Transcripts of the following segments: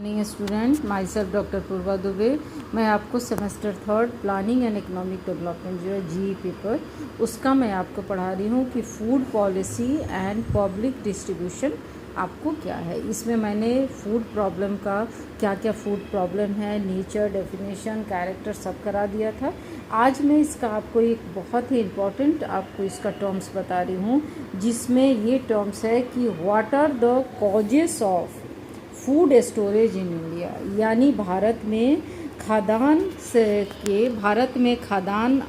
Morning student, my self doctor Purva Dubey. मैं आपको semester 3 planning and economic development जो है जी पेपर, उसका मैं आपको पढ़ा रही हूँ कि food policy and public distribution आपको क्या है। इसमें मैंने फूड प्रॉब्लम का क्या क्या फूड प्रॉब्लम है, नेचर, डेफिनेशन, कैरेक्टर सब करा दिया था। आज मैं इसका आपको एक बहुत ही इम्पॉर्टेंट आपको इसका टर्म्स बता रही हूँ, जिसमें ये टर्म्स है कि what are the causes of food storage in India, यानी भारत में खाद्यान्न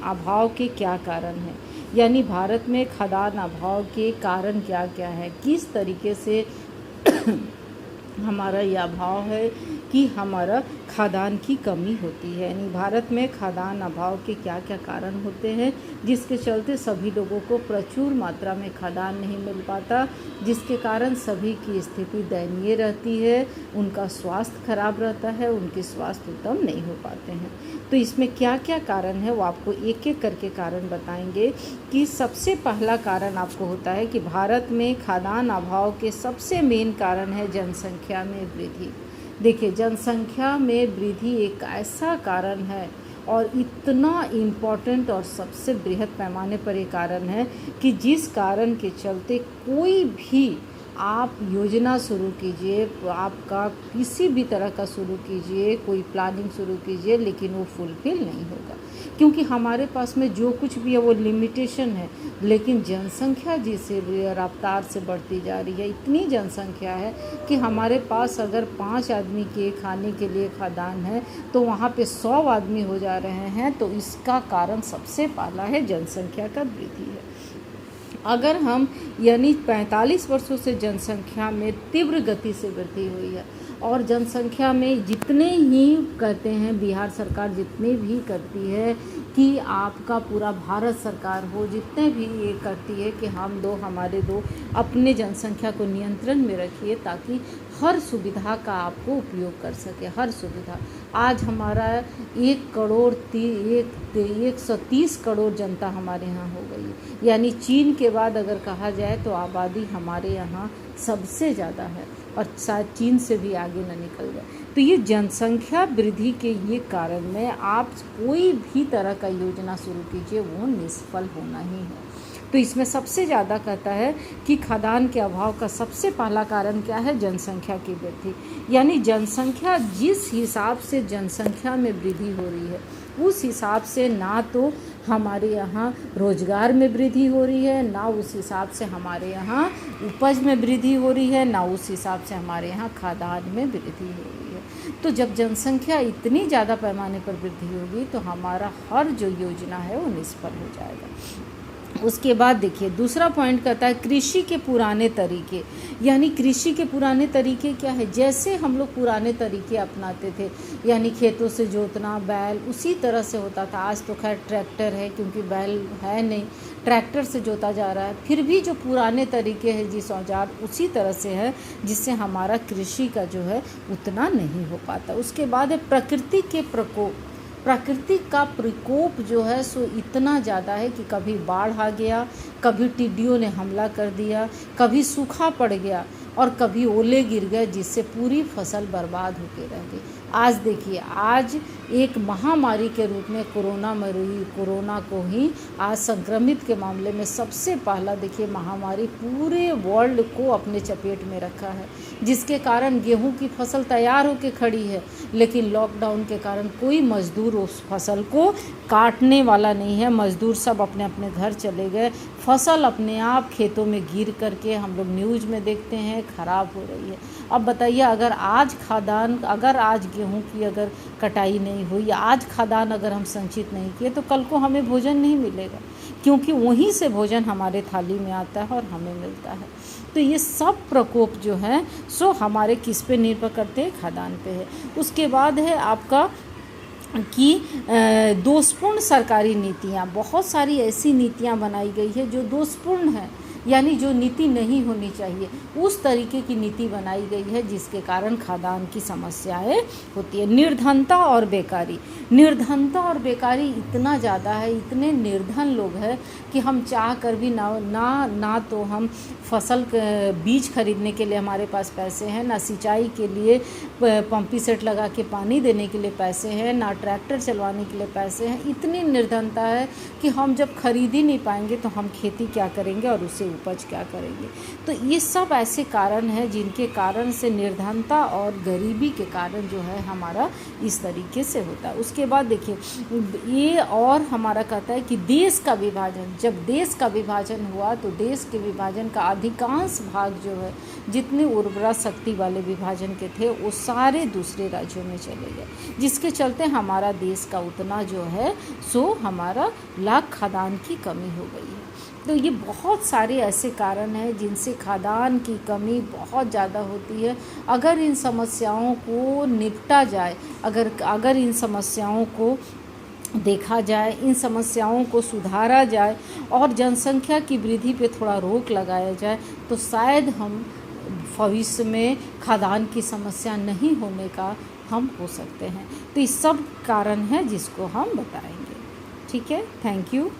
अभाव के क्या कारण हैं, यानी भारत में खाद्यान्न अभाव के कारण क्या क्या है, किस तरीके से हमारा यह अभाव है कि हमारा खाद्यान्न की कमी होती है। यानी भारत में खाद्यान्न अभाव के क्या क्या कारण होते हैं, जिसके चलते सभी लोगों को प्रचुर मात्रा में खाद्यान्न नहीं मिल पाता, जिसके कारण सभी की स्थिति दयनीय रहती है, उनका स्वास्थ्य खराब रहता है, उनके स्वास्थ्य उत्तम नहीं हो पाते हैं। तो इसमें क्या क्या कारण है वो आपको एक एक करके कारण बताएंगे। कि सबसे पहला कारण आपको होता है कि भारत में खाद्यान्न अभाव के सबसे मेन कारण है जनसंख्या में वृद्धि। देखिए, जनसंख्या में वृद्धि एक ऐसा कारण है और इतना इम्पॉर्टेंट और सबसे बृहद पैमाने पर एक कारण है कि जिस कारण के चलते कोई भी आप योजना शुरू कीजिए, आपका किसी भी तरह का शुरू कीजिए, कोई प्लानिंग शुरू कीजिए, लेकिन वो फुलफिल नहीं होगा, क्योंकि हमारे पास में जो कुछ भी है वो लिमिटेशन है। लेकिन जनसंख्या जिस रफ्तार से बढ़ती जा रही है, इतनी जनसंख्या है कि हमारे पास अगर 5 आदमी के खाने के लिए खाद्यान्न है तो वहाँ पे 100 आदमी हो जा रहे हैं। तो इसका कारण सबसे पहला है जनसंख्या का वृद्धि है। अगर हम यानी 45 वर्षों से जनसंख्या में तीव्र गति से वृद्धि हुई है, और जनसंख्या में जितने ही कहते हैं बिहार सरकार जितने भी करती है कि आपका पूरा भारत सरकार हो, जितने भी ये करती है कि हमारे दो अपने जनसंख्या को नियंत्रण में रखिए ताकि हर सुविधा का आपको उपयोग कर सके, हर सुविधा। आज हमारा 130 करोड़ जनता हमारे यहाँ हो गई है, यानी चीन के बाद अगर कहा जाए तो आबादी हमारे यहाँ सबसे ज़्यादा है, और शायद चीन से भी आगे न निकल जाए। तो ये जनसंख्या वृद्धि के ये कारण में आप कोई भी तरह का योजना शुरू कीजिए वो निष्फल होना ही है। तो इसमें सबसे ज़्यादा कहता है कि खाद्यान्न के अभाव का सबसे पहला कारण क्या है, जनसंख्या की वृद्धि। यानी जनसंख्या जिस हिसाब से जनसंख्या में वृद्धि हो रही है उस हिसाब से ना तो हमारे यहाँ रोजगार में वृद्धि हो रही है, ना उस हिसाब से हमारे यहाँ उपज में वृद्धि हो रही है, ना उस हिसाब से हमारे यहाँ खाद्यान्न में वृद्धि हो रही है। तो जब जनसंख्या इतनी ज़्यादा पैमाने पर वृद्धि होगी तो हमारा हर जो योजना है वो निष्फल हो जाएगा। उसके बाद देखिए, दूसरा पॉइंट कहता है कृषि के पुराने तरीके। यानी कृषि के पुराने तरीके क्या है, जैसे हम लोग पुराने तरीके अपनाते थे, यानी खेतों से जोतना, बैल, उसी तरह से होता था। आज तो खैर ट्रैक्टर है, क्योंकि बैल है नहीं, ट्रैक्टर से जोता जा रहा है। फिर भी जो पुराने तरीके हैं, जिस औजार उसी तरह से है, जिससे हमारा कृषि का जो है उतना नहीं हो पाता। उसके बाद है प्रकृति के प्रकोप। प्रकृति का प्रकोप जो है सो इतना ज़्यादा है कि कभी बाढ़ आ गया, कभी टिड्डियों ने हमला कर दिया, कभी सूखा पड़ गया, और कभी ओले गिर गए, जिससे पूरी फसल बर्बाद होकर रह गई। आज देखिए, आज एक महामारी के रूप में कोरोना को ही आज संक्रमित के मामले में सबसे पहला देखिए महामारी पूरे वर्ल्ड को अपने चपेट में रखा है, जिसके कारण गेहूं की फसल तैयार होकर खड़ी है, लेकिन लॉकडाउन के कारण कोई मजदूर उस फसल को काटने वाला नहीं है। मजदूर सब अपने अपने घर चले गए, फसल अपने आप खेतों में गिर करके हम लोग न्यूज़ में देखते हैं खराब हो रही है। अब बताइए, अगर आज गेहूं की अगर कटाई नहीं हुई, आज खाद्यान्न अगर हम संचित नहीं किए, तो कल को हमें भोजन नहीं मिलेगा, क्योंकि वहीं से भोजन हमारे थाली में आता है और हमें मिलता है। तो ये सब प्रकोप जो है सो हमारे किस पे निर्भर करते हैं, खाद्यान्न पे है। उसके बाद है आपका कि दोषपूर्ण सरकारी नीतियाँ। बहुत सारी ऐसी नीतियाँ बनाई गई है जो दोषपूर्ण है, यानी जो नीति नहीं होनी चाहिए उस तरीके की नीति बनाई गई है, जिसके कारण खाद्यान्न की समस्याएं होती है। निर्धनता और बेकारी, निर्धनता और बेकारी इतना ज़्यादा है, इतने निर्धन लोग हैं कि हम चाह कर भी ना तो हम फसल बीज खरीदने के लिए हमारे पास पैसे हैं, ना सिंचाई के लिए पंपी सेट लगा के पानी देने के लिए पैसे हैं, ना ट्रैक्टर चलवाने के लिए पैसे हैं। इतनी निर्धनता है कि हम जब खरीद ही नहीं पाएंगे तो हम खेती क्या करेंगे और उससे उपज क्या करेंगे। तो ये सब ऐसे कारण हैं जिनके कारण से निर्धनता और गरीबी के कारण जो है हमारा इस तरीके से होता है। उसके बाद देखिए ये और हमारा कहता है कि देश का विभाजन, जब देश का विभाजन हुआ तो देश के विभाजन का अधिकांश भाग जो है जितने उर्वरा शक्ति वाले विभाजन के थे वो सारे दूसरे राज्यों में चले गए, जिसके चलते हमारा देश का उतना जो है सो हमारा लाख खाद्यान्न की कमी हो गई है। तो ये बहुत सारे ऐसे कारण हैं जिनसे खाद्यान्न की कमी बहुत ज़्यादा होती है। अगर इन समस्याओं को निपटा जाए, अगर इन समस्याओं को देखा जाए, इन समस्याओं को सुधारा जाए और जनसंख्या की वृद्धि पे थोड़ा रोक लगाया जाए तो शायद हम भविष्य में खाद्यान्न की समस्या नहीं होने का हम हो सकते हैं। तो ये सब कारण है जिसको हम बताएंगे। ठीक है, थैंक यू।